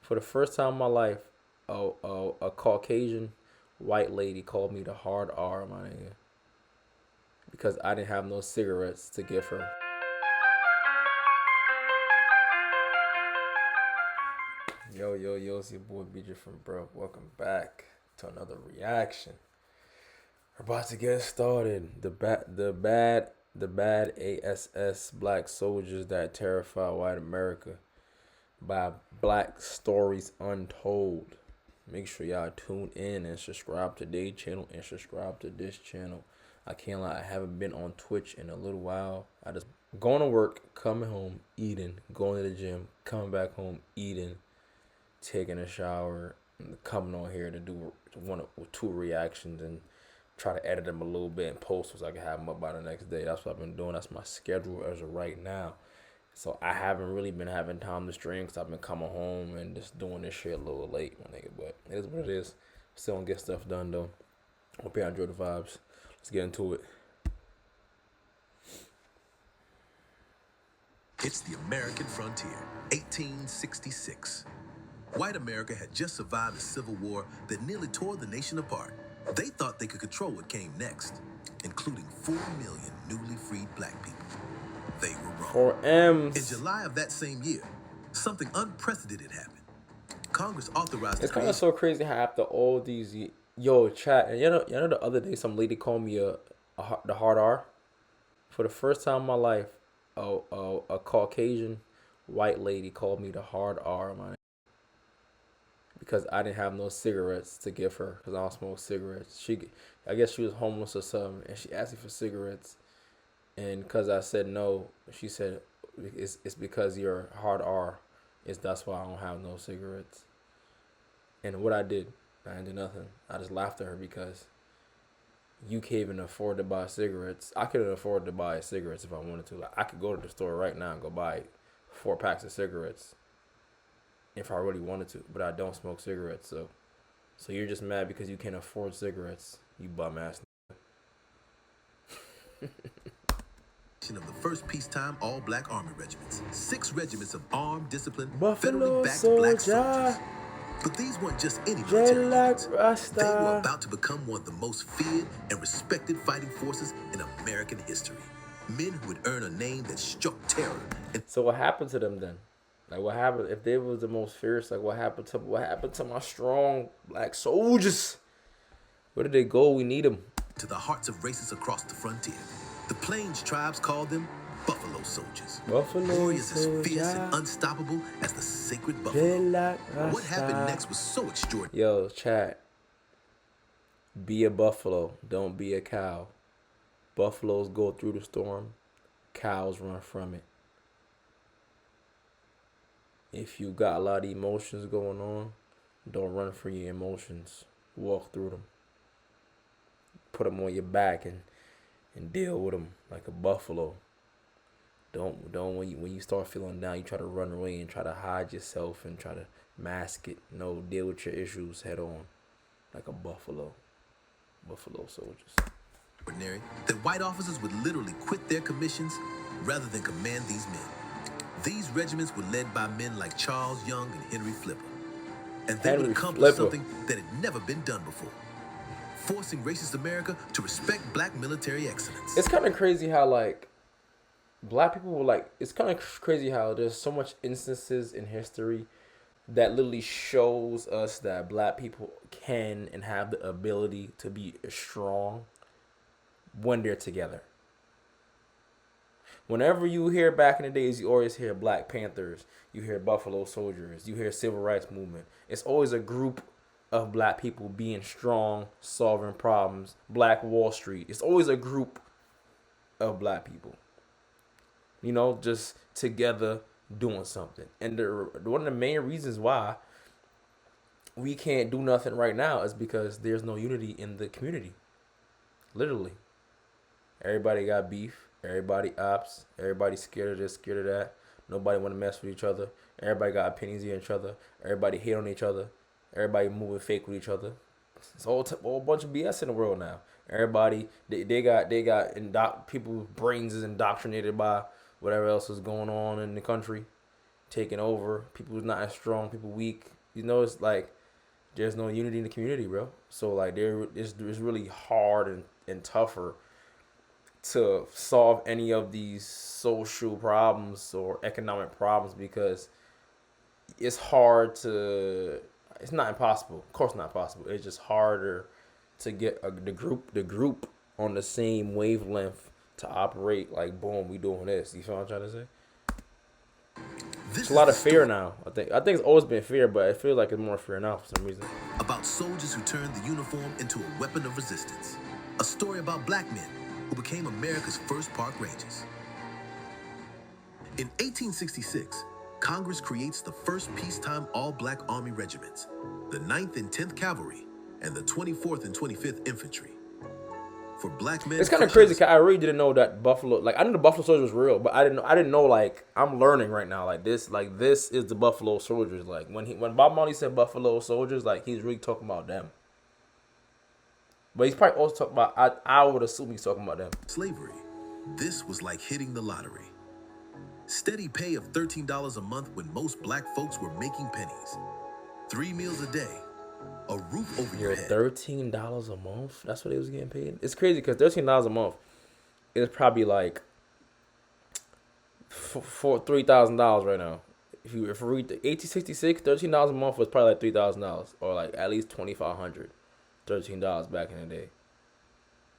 For the first time in my life, a Caucasian white lady called me the hard R, my nigga, because I didn't have no cigarettes to give her. Yo, it's your boy BJ from Bro. Welcome back to another reaction. We're about to get started. The bad ASS black soldiers that terrify white America by Black Stories Untold. Make sure y'all tune in and subscribe to their channel and subscribe to this channel. I can't lie, I haven't been on Twitch in a little while. I just going to work, coming home, eating, going to the gym, coming back home, eating, taking a shower, and coming on here to do one or two reactions and try to edit them a little bit and post so I can have them up by the next day. That's what I've been doing. That's my schedule as of right now. So I haven't really been having time to stream because I've been coming home and just doing this shit a little late, my nigga. But it is what it is. Still gonna get stuff done though. Hope y'all enjoy the vibes. Let's get into it. It's the American frontier, 1866. White America had just survived a civil war that nearly tore the nation apart. They thought they could control what came next, including 4 million newly freed black people. They were wrong. 4 M's. In July of that same year, something unprecedented happened. Congress authorized It's kind of so crazy how after all these chat, and you know the other day some lady called me the hard R. For the first time in my life, a Caucasian white lady called me the hard R, man, because I didn't have no cigarettes to give her because I don't smoke cigarettes. I guess she was homeless or something, and she asked me for cigarettes, and because I said no, she said it's because you're hard R. That's why I don't have no cigarettes. And what I did nothing. I just laughed at her because you can't even afford to buy cigarettes. I couldn't afford to buy cigarettes if I wanted to. Like, I could go to the store right now and go buy 4 packs of cigarettes if I really wanted to, but I don't smoke cigarettes. So you're just mad because you can't afford cigarettes, you bum ass. Of the first peacetime all-black army regiments. 6 regiments of armed, disciplined, Buffalo federally backed black soldier. soldiers. But these weren't just any military units. They Rasta. were about to become one of the most feared and respected fighting forces in American history. Men who would earn a name that struck terror. So what happened to them then? Like, what happened if they was the most fierce? Like, what happened to my strong black soldiers? Where did they go? We need them. To the hearts of races across the frontier. The Plains tribes called them Buffalo Soldiers. Buffalo Warriors as fierce soldier. and unstoppable as the sacred buffalo. What happened next was so extraordinary. Yo, chat. Be a buffalo. Don't be a cow. Buffaloes go through the storm. Cows run from it. If you got a lot of emotions going on, don't run from your emotions. Walk through them. Put them on your back and deal with them like a buffalo. Don't when you start feeling down, you try to run away and try to hide yourself and try to mask it. No, deal with your issues head on like a buffalo. Buffalo soldiers. Ordinary that white officers would literally quit their commissions rather than command these men. These regiments were led by men like Charles Young and Henry Flipper, and they would accomplish something that had never been done before. Forcing racist America to respect black military excellence. It's kind of crazy how, like, black people were like, it's kind of crazy how there's so much instances in history that literally shows us that black people can and have the ability to be strong when they're together. Whenever you hear back in the days, you always hear Black Panthers, you hear Buffalo Soldiers, you hear Civil Rights Movement. It's always a group of black people being strong, solving problems. Black Wall Street. It's always a group of black people, you know, just together doing something. And one of the main reasons why we can't do nothing right now is because there's no unity in the community. Literally. Everybody got beef. Everybody ops. Everybody scared of this, scared of that. Nobody want to mess with each other. Everybody got opinions of each other. Everybody hate on each other. Everybody moving fake with each other. It's a whole bunch of BS in the world now. Everybody, they got people's brains is indoctrinated by whatever else is going on in the country. taking over. People not as strong. People weak. You know, it's like there's no unity in the community, bro. So like it's really hard and tougher to solve any of these social problems or economic problems because it's hard to. It's not impossible. Of course, not possible. It's just harder to get the group on the same wavelength to operate. Like, boom, we doing this. You feel what I'm trying to say? It's This a is lot the of fear story now. I think it's always been fear, but it feels like it's more fear now for some reason. about soldiers who turned the uniform into a weapon of resistance. A story about black men who became America's first park rangers. In 1866, Congress creates the first peacetime all-black Army regiments, the 9th and 10th Cavalry, and the 24th and 25th Infantry. For black men, It's kind of crazy. Cause I really didn't know that Buffalo. Like, I knew the Buffalo Soldiers was real, but I didn't know. Like, I'm learning right now. Like this is the Buffalo Soldiers. Like when Bob Marley said Buffalo Soldiers, like he's really talking about them. But he's probably also talking about. I would assume he's talking about them. slavery, this was like hitting the lottery. Steady pay of $13 a month when most black folks were making pennies. 3 meals a day, a roof over your head. $13 a month. That's what he was getting paid. It's crazy because $13 a month is probably like for $3,000 right now. If you read the 1866, $13 a month was probably like $3,000 or like at least $2,500. $13 back in the day.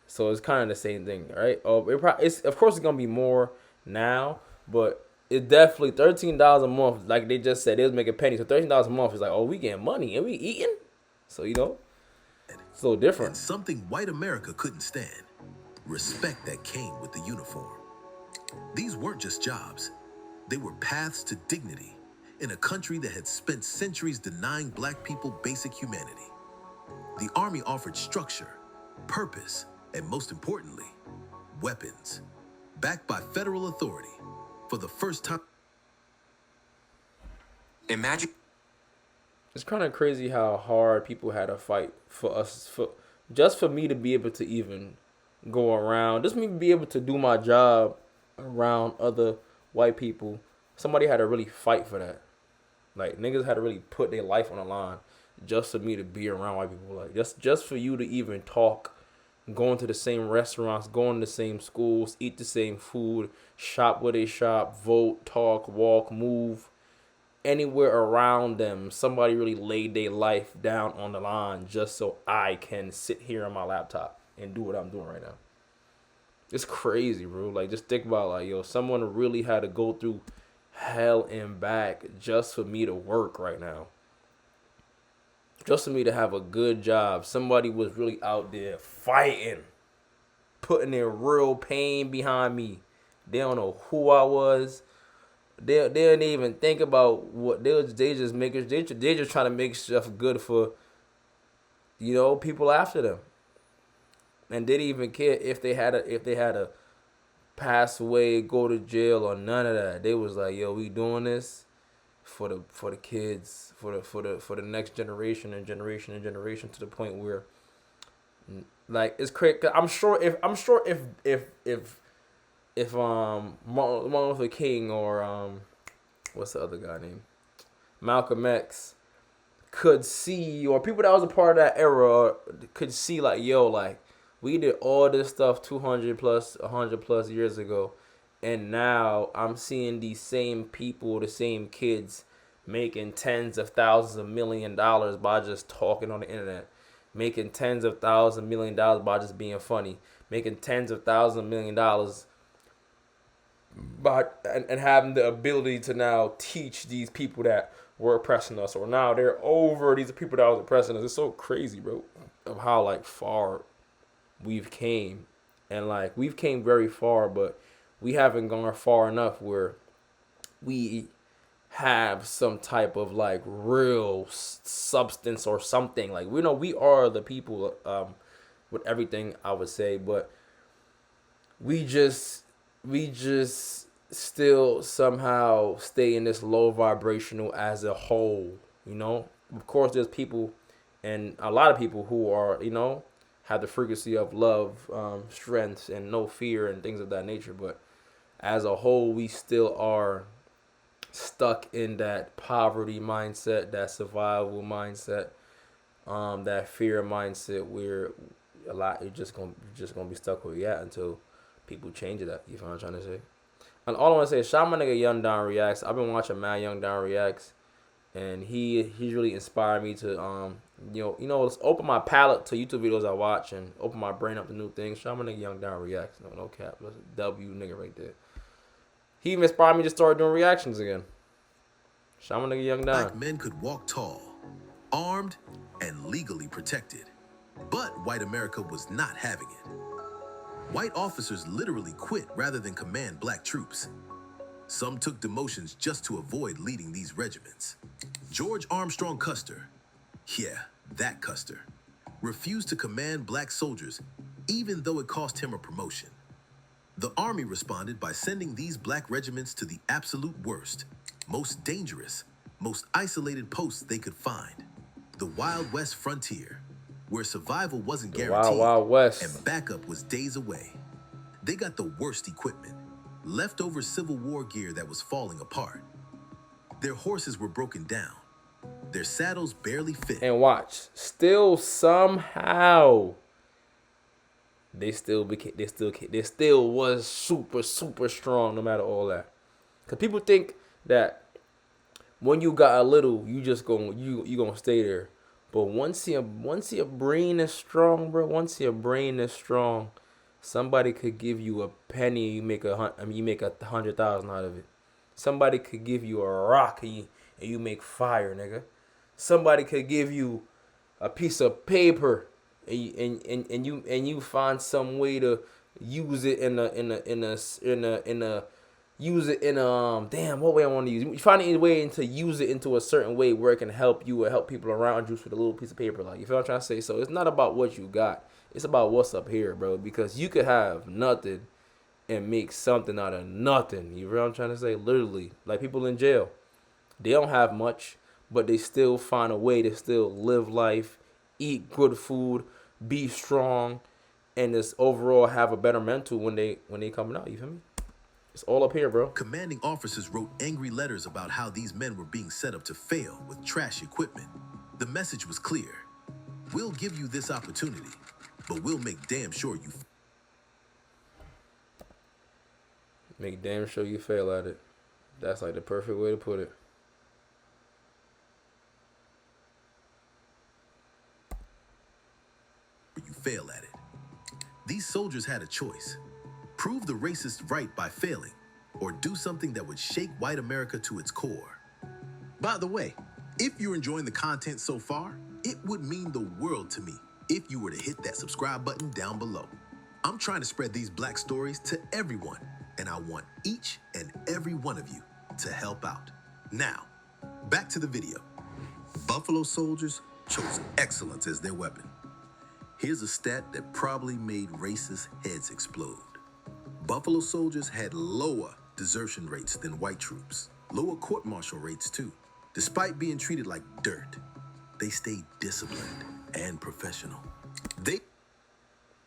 So it's kind of the same thing, right? It's of course it's gonna be more now, but it's definitely $13 a month. Like they just said, they was making pennies. So $13 a month is like, oh, we getting money and we eating. So it's a little different. And something white America couldn't stand: respect that came with the uniform. These weren't just jobs, they were paths to dignity in a country that had spent centuries denying black people basic humanity. The Army offered structure, purpose, and most importantly, weapons, backed by federal authority for the first time. Imagine. It's kind of crazy how hard people had to fight for us, just for me to be able to even go around, just me be able to do my job around other white people. Somebody had to really fight for that. Like niggas had to really put their life on the line just for me to be around white people. Like just for you to even talk, going to the same restaurants, going to the same schools, eat the same food, shop where they shop, vote, talk, walk, move, anywhere around them. Somebody really laid their life down on the line just so I can sit here on my laptop and do what I'm doing right now. It's crazy, bro. Like, just think about, like, yo, someone really had to go through hell and back just for me to work right now. Just for me to have a good job. Somebody was really out there fighting, putting their real pain behind me. They don't know who I was. They didn't even think about what they just trying to make stuff good for, people after them. And they didn't even care if they had a pass away, go to jail, or none of that. They was like, yo, we doing this for the kids, for the next generation and generation and generation, to the point where, like, it's crazy. I'm sure if Martin Luther King or what's the other guy named Malcolm X could see, or people that was a part of that era could see, like, yo, like, we did all this stuff 200 plus, 100 plus years ago, and now I'm seeing these same people, the same kids, making tens of thousands of $1,000,000 by just talking on the internet, making tens of thousands of $1,000,000 by just being funny, making tens of thousands of $1,000,000 and having the ability to now teach these people that were oppressing us, or now they're over these people that was oppressing us. It's so crazy, bro, of how, like, far we've came. And, like, we've came very far, but we haven't gone far enough where we have some type of, like, real substance or something. Like, we are the people with everything, I would say, but we just still somehow stay in this low vibrational as a whole. Of course, there's people, and a lot of people who are, have the frequency of love, strength, and no fear and things of that nature. But as a whole, we still are stuck in that poverty mindset, that survival mindset, that fear mindset where a lot you're just gonna be stuck where you at until people change it up. You know what I'm trying to say? And all I wanna say is shout my nigga Young Don Reacts. I've been watching Mad Young Don Reacts, and he's really inspired me to let's open my palette to YouTube videos I watch and open my brain up to new things. Shout my nigga Young Don Reacts. No cap. That's a W nigga right there. He even inspired me to start doing reactions again. Shout my nigga Young Don. Black men could walk tall, armed, and legally protected. But white America was not having it. White officers literally quit rather than command black troops. Some took demotions just to avoid leading these regiments. George Armstrong Custer, yeah, that Custer, refused to command black soldiers even though it cost him a promotion. The Army responded by sending these black regiments to the absolute worst, most dangerous, most isolated posts they could find. The Wild West frontier, where survival wasn't guaranteed Wild West. and backup was days away. They got the worst equipment, leftover Civil War gear that was falling apart. Their horses were broken down. Their saddles barely fit. And watch, still somehow they still was super strong no matter all that. Cause people think that when you got a little, you gonna stay there. But once your brain is strong, bro. Once your brain is strong, somebody could give you a penny, you make 100,000 out of it. Somebody could give you a rock and you make fire, nigga. Somebody could give you a piece of paper and you find some way to use it damn, what way I want to use it. You find a way to use it into a certain way where it can help you or help people around you with a little piece of paper. Like, you feel what I'm trying to say? So it's not about what you got. It's about what's up here, bro. Because you could have nothing and make something out of nothing. You feel what I'm trying to say? Literally. Like people in jail. They don't have much, but they still find a way to still live life, eat good food, be strong, and just overall have a better mental when they coming out. You feel me? It's all up here, bro. Commanding officers wrote angry letters about how these men were being set up to fail with trash equipment. The message was clear. We'll give you this opportunity, but we'll make damn sure you Make damn sure you fail at it. That's like the perfect way to put it. fail at it. These soldiers had a choice. Prove the racist right by failing, or do something that would shake white America to its core. By the way, if you're enjoying the content so far, it would mean the world to me if you were to hit that subscribe button down below. I'm trying to spread these black stories to everyone, and I want each and every one of you to help out. Now, back to the video. Buffalo soldiers chose excellence as their weapon. Here's a stat that probably made racist heads explode. Buffalo soldiers had lower desertion rates than white troops, lower court-martial rates too. Despite being treated like dirt, they stayed disciplined and professional.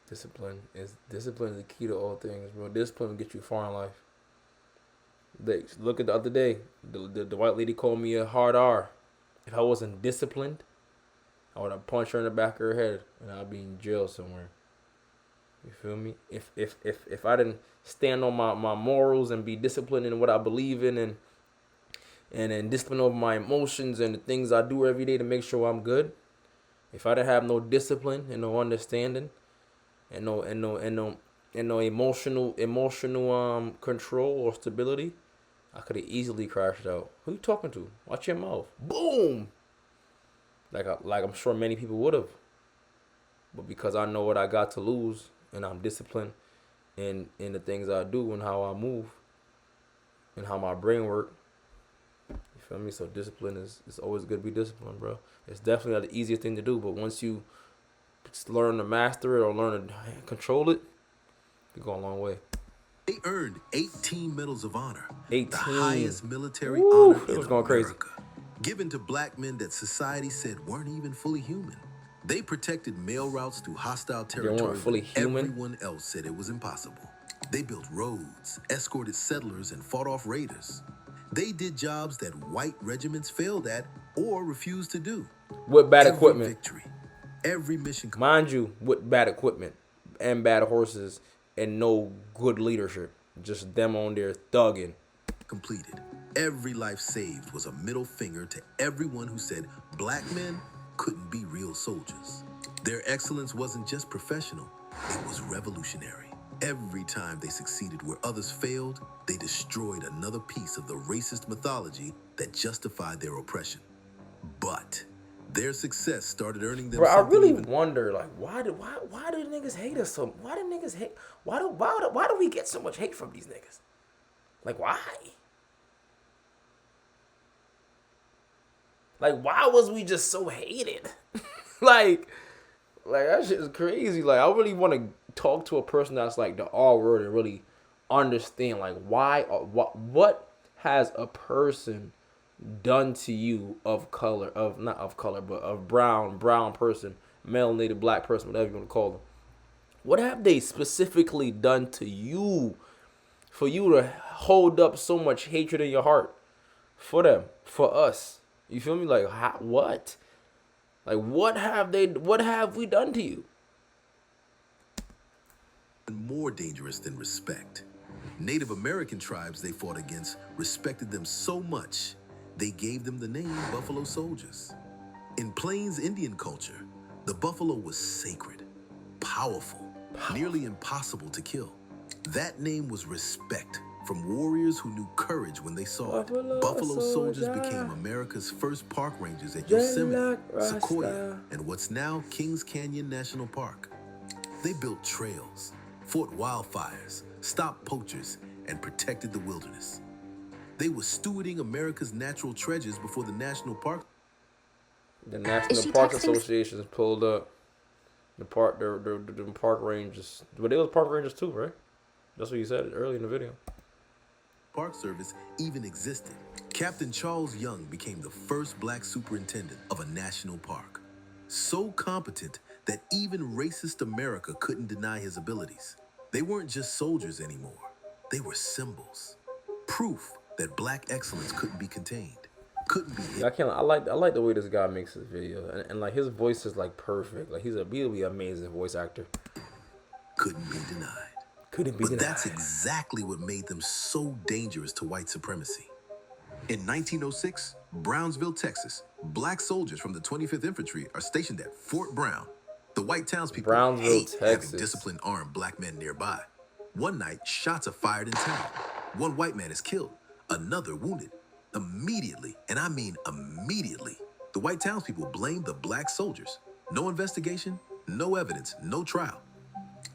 Discipline is the key to all things, bro. Discipline will get you far in life. Look at the other day, the white lady called me a hard R. If I wasn't disciplined, I would have punched her in the back of her head and I'd be in jail somewhere. You feel me? If I didn't stand on my morals and be disciplined in what I believe in and then discipline over my emotions and the things I do every day to make sure I'm good. If I didn't have no discipline and no understanding and no emotional control or stability, I could have easily crashed out. Who you talking to? Watch your mouth. Boom. Like I'm sure many people would have. But because I know what I got to lose and I'm disciplined in the things I do and how I move and how my brain works. You feel me? So discipline is always good to be disciplined, bro. It's definitely not the easiest thing to do, but once you learn to master it or learn to control it, you go a long way. They earned 18 Medals of Honor, 18. the highest military honor in was going America, crazy. given to black men that society said weren't even fully human. They protected mail routes through hostile territory when everyone else said it was impossible. They built roads, escorted settlers, and fought off raiders. They did jobs that white regiments failed at or refused to do. With bad Every equipment. victory, every mission. Mind you, with bad equipment and bad horses and no good leadership. Just them on there thugging. Completed. Every life saved was a middle finger to everyone who said black men couldn't be real soldiers. Their excellence wasn't just professional, it was revolutionary. Every time they succeeded where others failed, they destroyed another piece of the racist mythology that justified their oppression. But their success started earning them Bro, I something really even. wonder, like, why do niggas hate us so? Why do niggas hate? Why do we get so much hate from these niggas? Like, why? Like, why was we just so hated? like that shit is crazy. Like, I really want to talk to a person that's like the R word and really understand, like, why, what has a person done to you of color, not of color, but of brown person, melanated black person, whatever you want to call them. What have they specifically done to you for you to hold up so much hatred in your heart for them, for us? You feel me? Like, what? Like, what have we done to you? More dangerous than respect. Native American tribes they fought against respected them so much, they gave them the name Buffalo Soldiers. In Plains Indian culture, the buffalo was sacred, powerful, nearly impossible to kill. That name was respect from warriors who knew courage when they saw it. Buffalo soldiers became America's first park rangers at Yosemite, Sequoia, and what's now Kings Canyon National Park. They built trails, fought wildfires, stopped poachers, and protected the wilderness. They were stewarding America's natural treasures before the national park. The National Park Association is pulled up. The park rangers, but they was park rangers too, right? That's what you said early in the video. Park Service even existed. Captain Charles Young became the first black superintendent of a national park. So competent that even racist America couldn't deny his abilities. They weren't just soldiers anymore. They were symbols. Proof that black excellence couldn't be contained. Couldn't be hidden. I like the way this guy makes his video. And like his voice is like perfect. Like he's a really amazing voice actor. Couldn't be denied. But that's exactly what made them so dangerous to white supremacy. In 1906, Brownsville, Texas, black soldiers from the 25th Infantry are stationed at Fort Brown. The white townspeople hate having disciplined armed black men nearby. One night, shots are fired in town. One white man is killed, another wounded. Immediately, and I mean immediately, the white townspeople blame the black soldiers. No investigation, no evidence, no trial.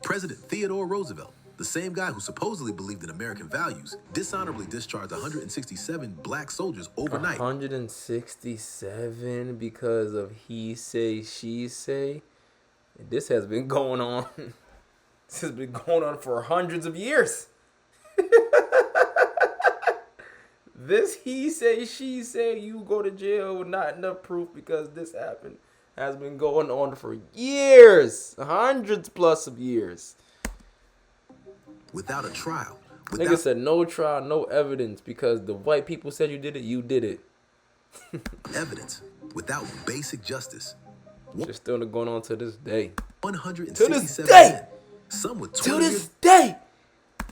President Theodore Roosevelt, the same guy who supposedly believed in American values, dishonorably discharged 167 black soldiers overnight. 167 because of he say, she say. This has been going on. This has been going on for hundreds of years. This he say, she say, you go to jail with not enough proof because this happened, has been going on for years. Hundreds plus of years. Without a trial. Nigga said no trial, no evidence because the white people said you did it, you did it. Evidence. Without basic justice. It's still going on to this day. 167 men. Some with 20 years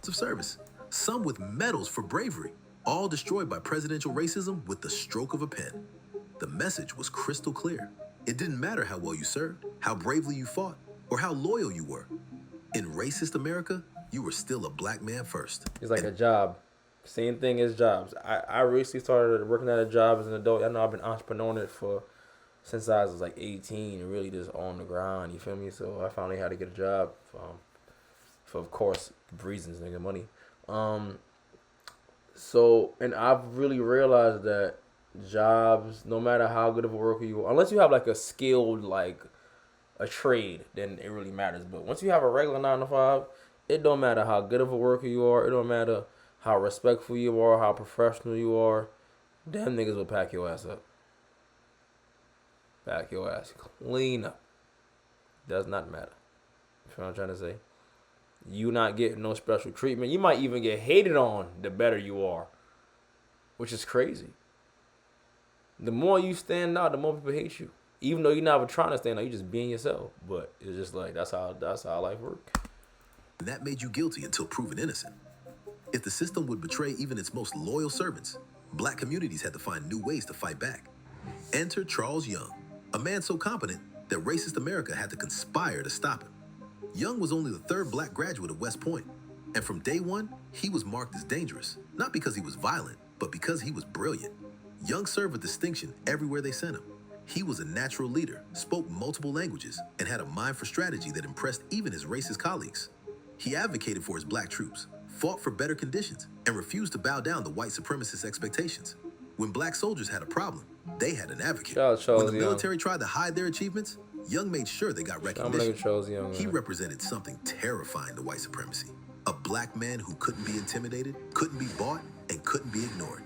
of service. Some with medals for bravery. All destroyed by presidential racism with the stroke of a pen. The message was crystal clear. It didn't matter how well you served, how bravely you fought, or how loyal you were. In racist America, you were still a black man first. It's like a job. Same thing as jobs. I recently started working at a job as an adult. I know I've been entrepreneuring it since I was like 18 and really just on the ground. You feel me? So I finally had to get a job for of course reasons, nigga, money. So, and I've really realized that jobs, no matter how good of a worker you are, unless you have like a skilled, like a trade, then it really matters. But once you have a regular 9 to 5, it don't matter how good of a worker you are. It don't matter how respectful you are, how professional you are. Them niggas will pack your ass up. Pack your ass clean up. Does not matter. You know what I'm trying to say? You not getting no special treatment. You might even get hated on the better you are. which is crazy. The more you stand out, the more people hate you. Even though you're not trying to stand out, you're just being yourself. But it's just like that's how life works. That made you guilty until proven innocent. If the system would betray even its most loyal servants, black communities had to find new ways to fight back. Enter Charles Young, a man so competent that racist America had to conspire to stop him. Young was only the third black graduate of West Point, and from day one, he was marked as dangerous, not because he was violent, but because he was brilliant. Young served with distinction everywhere they sent him. He was a natural leader, spoke multiple languages, and had a mind for strategy that impressed even his racist colleagues. He advocated for his black troops, fought for better conditions, and refused to bow down to white supremacist expectations. When black soldiers had a problem, they had an advocate. When the military tried to hide their achievements, Young made sure they got recognition. He represented something terrifying to white supremacy. A black man who couldn't be intimidated, couldn't be bought, and couldn't be ignored.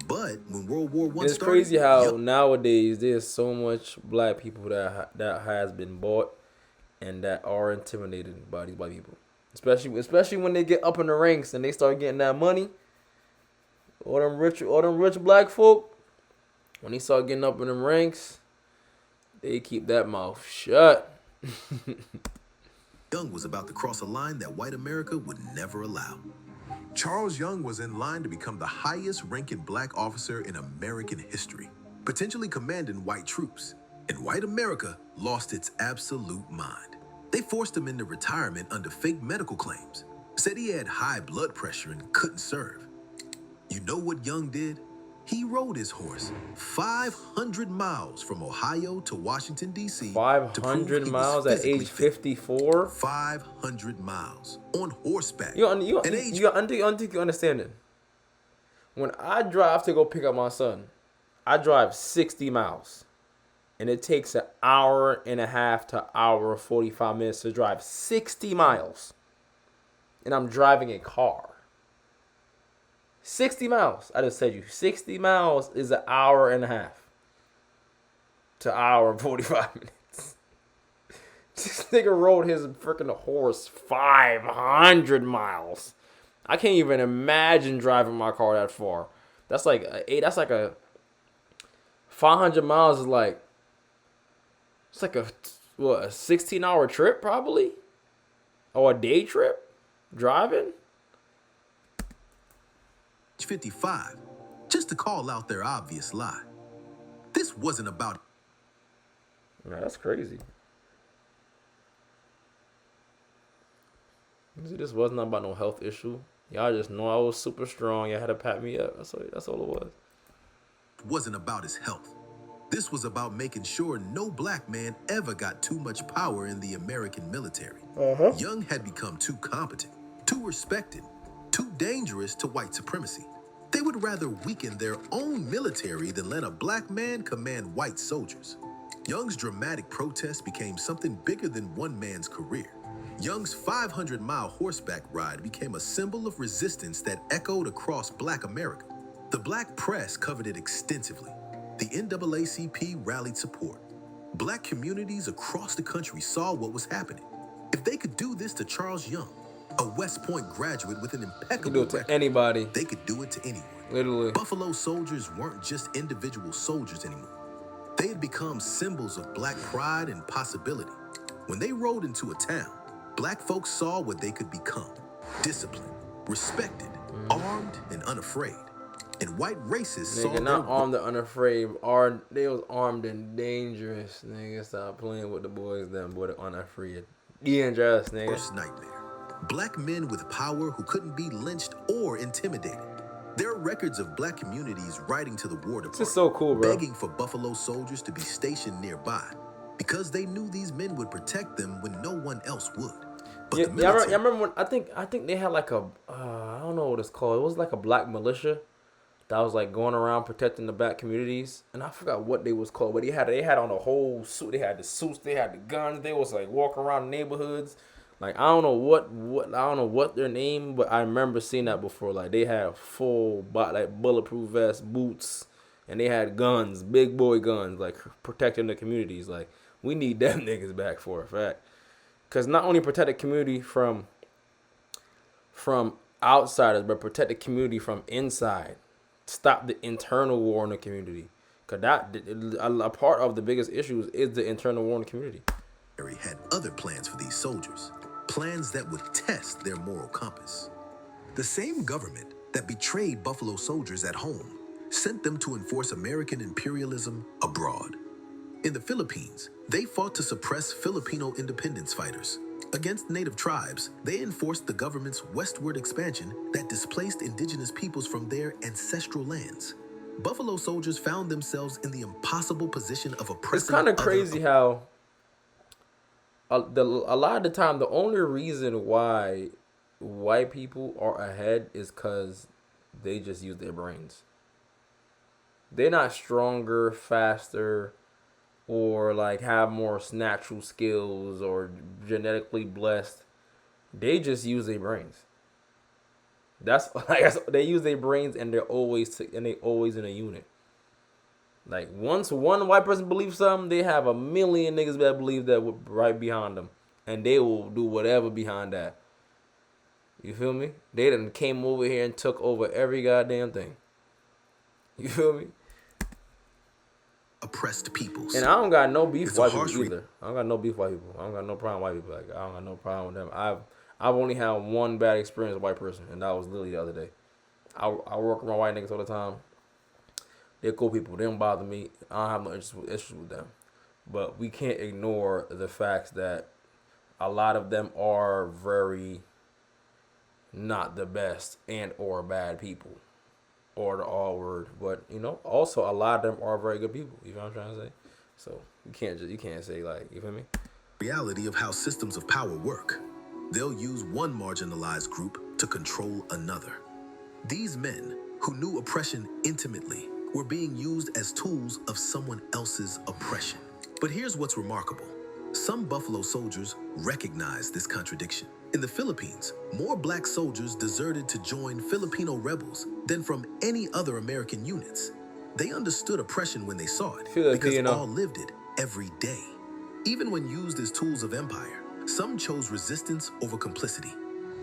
But when World War I started... It's crazy how nowadays there's so much black people that has been bought and that are intimidated by these white people. Especially when they get up in the ranks and they start getting that money. All them rich black folk, when they start getting up in them ranks, they keep that mouth shut. Young was about to cross a line that white America would never allow. Charles Young was in line to become the highest-ranking black officer in American history, potentially commanding white troops. And white America lost its absolute mind. They forced him into retirement under fake medical claims, said he had high blood pressure and couldn't serve. You know what Young did? He rode his horse 500 miles from Ohio to Washington, D.C. 500 miles at age 54? 500 miles on horseback. You understand it. When I drive to go pick up my son, I drive 60 miles. And it takes an hour and a half to hour 45 minutes to drive 60 miles. And I'm driving a car. 60 miles. I just said you. 60 miles is an hour and a half to hour and 45 minutes. This nigga rode his freaking horse 500 miles. I can't even imagine driving my car that far. That's like a 500 miles is like, it's like a 16-hour trip probably? Or a day trip? Driving? 55, just to call out their obvious lie. This wasn't about... Nah, that's crazy. This wasn't about no health issue. Y'all just know I was super strong. Y'all had to pat me up. That's all it was. Wasn't about his health. This was about making sure no black man ever got too much power in the American military. Young had become too competent, too respected, too dangerous to white supremacy. They would rather weaken their own military than let a black man command white soldiers. Young's dramatic protest became something bigger than one man's career. Young's 500-mile horseback ride became a symbol of resistance that echoed across black America. The black press covered it extensively. The NAACP rallied support. Black communities across the country saw what was happening. If they could do this to Charles Young, a West Point graduate with an impeccable record, anybody. They could do it to anyone. Literally. Buffalo soldiers weren't just individual soldiers anymore. They had become symbols of black pride and possibility. When they rode into a town, black folks saw what they could become. Disciplined, respected, armed, and unafraid. And white racists saw not armed and unafraid. They was armed and dangerous. Nigga, stop playing with the boys. Them boy, unafraid. Dangerous, nigga. Worst nightmare. Black men with power who couldn't be lynched or intimidated. There are records of black communities writing to the War Department, this is so cool, bro, begging for Buffalo soldiers to be stationed nearby because they knew these men would protect them when no one else would. But I remember when I think they had like a I don't know what it's called. It was like a black militia that was like going around protecting the black communities, and I forgot what they was called. But they had on the whole suit. They had the suits. They had the guns. They was like walking around neighborhoods. Like I don't know what their name, but I remember seeing that before. Like they had full like bulletproof vests, boots, and they had guns, big boy guns, like protecting the communities. Like we need them niggas back for a fact, because not only protect the community from outsiders, but protect the community from inside stop the internal war in the community. Cause a part of the biggest issues is the internal war in the community. Had other plans for these soldiers, plans that would test their moral compass. The same government that betrayed Buffalo Soldiers at home sent them to enforce American imperialism abroad. In the Philippines, they fought to suppress Filipino independence fighters. Against native tribes, they enforced the government's westward expansion that displaced indigenous peoples from their ancestral lands. Buffalo Soldiers found themselves in the impossible position of oppressing. It's kind of crazy how a lot of the time the only reason why white people are ahead is because they just use their brains. They're not stronger, faster, or like have more natural skills or genetically blessed. They just use their brains. That's like they use their brains, and they're always in a unit. Like once one white person believes something, they have a million niggas that believe that right behind them, and they will do whatever behind that. You feel me? They done came over here and took over every goddamn thing. You feel me? Oppressed peoples. And I don't got no beef with white people either. I don't got no beef with white people. I don't got no problem with white people. Like I don't got no problem with them. I've only had one bad experience with a white person, and that was literally the other day. I work around white niggas all the time. They're cool people. They don't bother me. I don't have no issues with them. But we can't ignore the facts that a lot of them are very not the best and or bad people. Or the all word. But, also a lot of them are very good people. You know what I'm trying to say? So you can't say like, you feel me? Reality of how systems of power work. They'll use one marginalized group to control another. These men, who knew oppression intimately, were being used as tools of someone else's oppression. But here's what's remarkable. Some Buffalo Soldiers recognized this contradiction. In the Philippines, more black soldiers deserted to join Filipino rebels than from any other American units. They understood oppression when they saw it, because all lived it every day. Even when used as tools of empire, some chose resistance over complicity.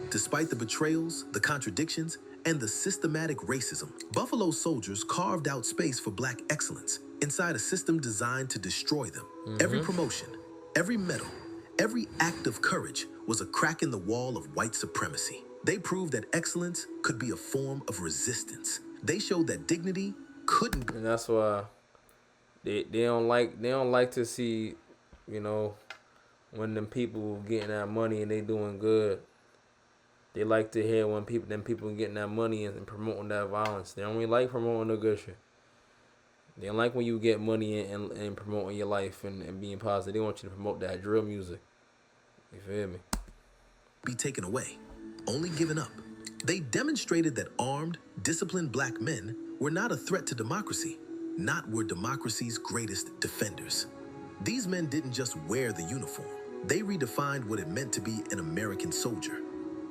Despite the betrayals, the contradictions, and the systematic racism, Buffalo Soldiers carved out space for black excellence inside a system designed to destroy them. Every promotion, every medal, every act of courage was a crack in the wall of white supremacy. They proved that excellence could be a form of resistance. They showed that dignity couldn't. And that's why they don't like to see, when them people getting that money and they doing good. They like to hear when people getting that money and promoting that violence. They don't really like promoting the good shit. They don't like when you get money and promoting your life and being positive. They want you to promote that drill music. You feel me? Be taken away, only given up. They demonstrated that armed, disciplined black men were not a threat to democracy, not were democracy's greatest defenders. These men didn't just wear the uniform. They redefined what it meant to be an American soldier.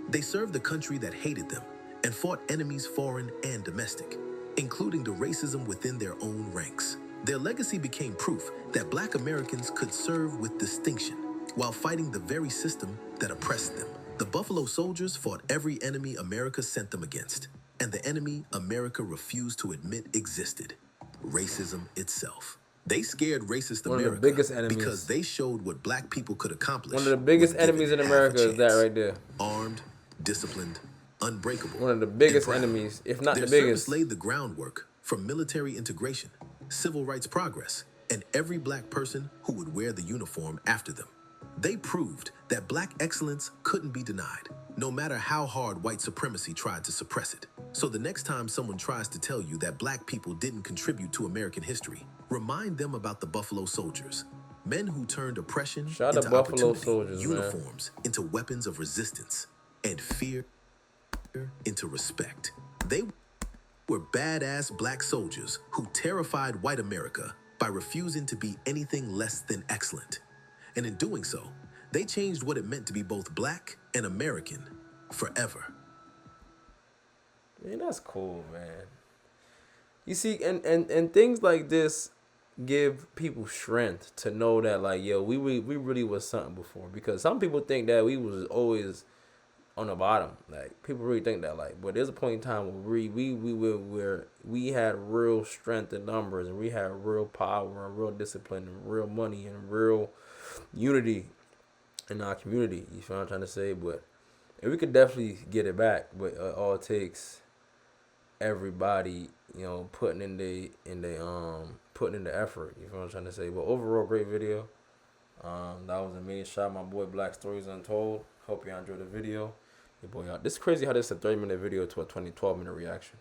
They served the country that hated them and fought enemies foreign and domestic, including the racism within their own ranks. Their legacy became proof that black Americans could serve with distinction while fighting the very system that oppressed them. The Buffalo Soldiers fought every enemy America sent them against, and the enemy America refused to admit existed: racism itself. They scared racist America because they showed what black people could accomplish. One of the biggest enemies in America is that right there. Armed, disciplined, unbreakable. One of the biggest enemies, if not the biggest. Their service laid the groundwork for military integration, civil rights progress, and every black person who would wear the uniform after them. They proved that black excellence couldn't be denied, no matter how hard white supremacy tried to suppress it. So the next time someone tries to tell you that black people didn't contribute to American history, remind them about the Buffalo Soldiers, men who turned oppression into opportunity, uniforms into weapons of resistance, and fear into respect. They were badass black soldiers who terrified white America by refusing to be anything less than excellent. And in doing so, they changed what it meant to be both black and American forever. Man, that's cool, man. You see, and things like this give people strength to know that, like, yo, we really was something before. Because some people think that we was always on the bottom. Like people really think that, like, but there's a point in time where we had real strength in numbers, and we had real power and real discipline and real money and real unity in our community. You feel what I'm trying to say? But and we could definitely get it back, but all it takes everybody, putting putting in the effort. You feel what I'm trying to say? But overall, great video. That was amazing. Shout out my boy Black Stories Untold. Hope you enjoyed the video. Your boy out. This is crazy how this is a 30-minute video to a 12-minute reaction.